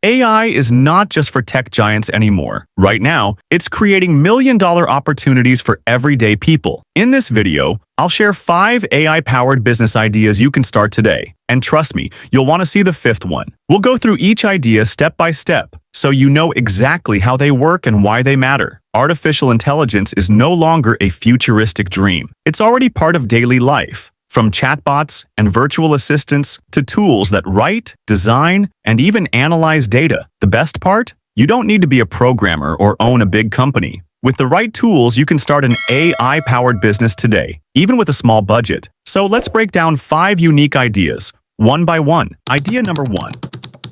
AI is not just for tech giants anymore. Right now, it's creating million-dollar opportunities for everyday people. In this video, I'll share 5 AI-powered business ideas you can start today. And trust me, you'll want to see the 5th one. We'll go through each idea step by step, so you know exactly how they work and why they matter. Artificial intelligence is no longer a futuristic dream. It's already part of daily life. From chatbots and virtual assistants to tools that write, design, and even analyze data. The best part? You don't need to be a programmer or own a big company. With the right tools, you can start an AI-powered business today, even with a small budget. So let's break down 5 unique ideas, one by one. Idea number 1.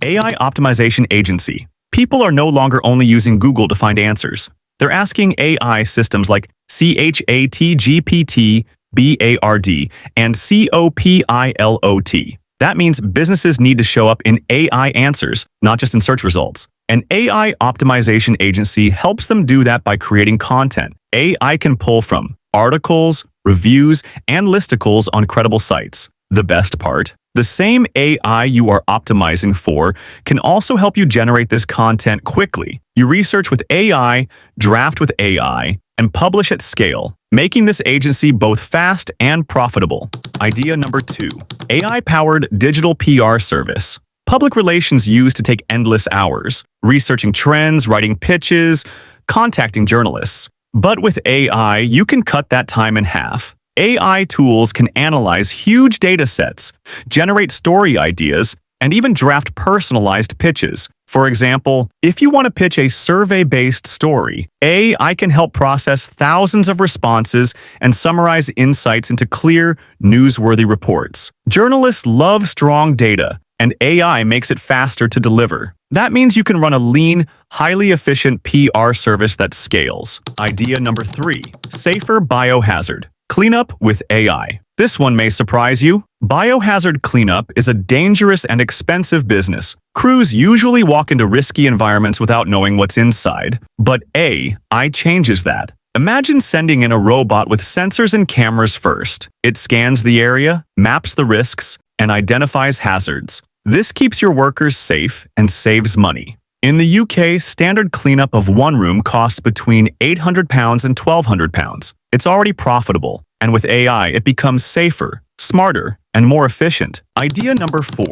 AI Optimization Agency. People are no longer only using Google to find answers. They're asking AI systems like ChatGPT, BARD, and COPILOT. That means businesses need to show up in AI answers, not just in search results. An AI optimization agency helps them do that by creating content. AI can pull from articles, reviews, and listicles on credible sites. The best part? The same AI you are optimizing for can also help you generate this content quickly. You research with AI, draft with AI, and publish at scale, making this agency both fast and profitable. Idea number 2. AI-powered digital PR service. Public relations used to take endless hours, researching trends, writing pitches, contacting journalists. But with AI, you can cut that time in half. AI tools can analyze huge data sets, generate story ideas, and even draft personalized pitches. For example, if you want to pitch a survey-based story, AI can help process thousands of responses and summarize insights into clear, newsworthy reports. Journalists love strong data, and AI makes it faster to deliver. That means you can run a lean, highly efficient PR service that scales. Idea number 3. Safer Biohazard Cleanup with AI. This one may surprise you. Biohazard Cleanup is a dangerous and expensive business. Crews usually walk into risky environments without knowing what's inside. But AI changes that. Imagine sending in a robot with sensors and cameras first. It scans the area, maps the risks, and identifies hazards. This keeps your workers safe and saves money. In the UK, standard cleanup of one room costs between £800 and £1,200. It's already profitable, and with AI, it becomes safer, smarter, and more efficient. Idea number 4.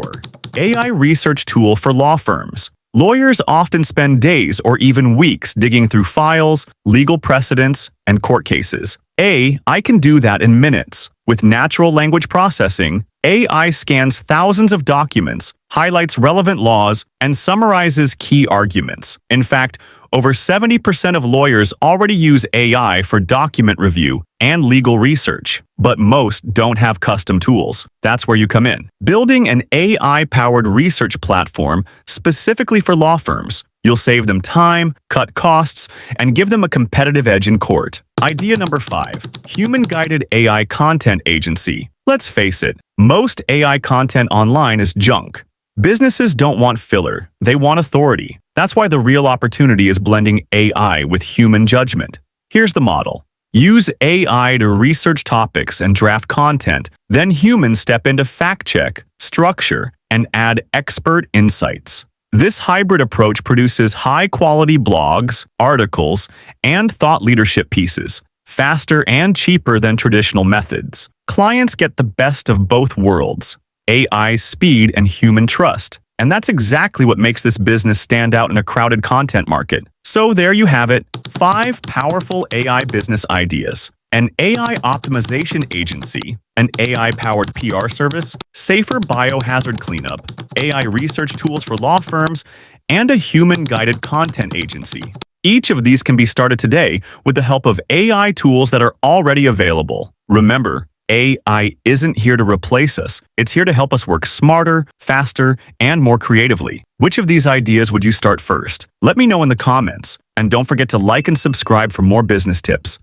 AI research tool for law firms. Lawyers often spend days or even weeks digging through files, legal precedents, and court cases. AI can do that in minutes. With natural language processing, AI scans thousands of documents, highlights relevant laws, and summarizes key arguments. In fact, over 70% of lawyers already use AI for document review and legal research, but most don't have custom tools. That's where you come in. Building an AI-powered research platform specifically for law firms. You'll save them time, cut costs, and give them a competitive edge in court. Idea number 5. Human-guided AI content agency. Let's face it, most AI content online is junk. Businesses don't want filler, they want authority. That's why the real opportunity is blending AI with human judgment. Here's the model. Use AI to research topics and draft content, then humans step in to fact-check, structure, and add expert insights. This hybrid approach produces high-quality blogs, articles, and thought leadership pieces, faster and cheaper than traditional methods. Clients get the best of both worlds, AI speed and human trust. And that's exactly what makes this business stand out in a crowded content market. So there you have it, 5 powerful AI business ideas. An AI optimization agency, an AI-powered PR service, safer biohazard cleanup, AI research tools for law firms, and a human-guided content agency. Each of these can be started today with the help of AI tools that are already available. Remember, AI isn't here to replace us. It's here to help us work smarter, faster, and more creatively. Which of these ideas would you start first? Let me know in the comments. And don't forget to like and subscribe for more business tips.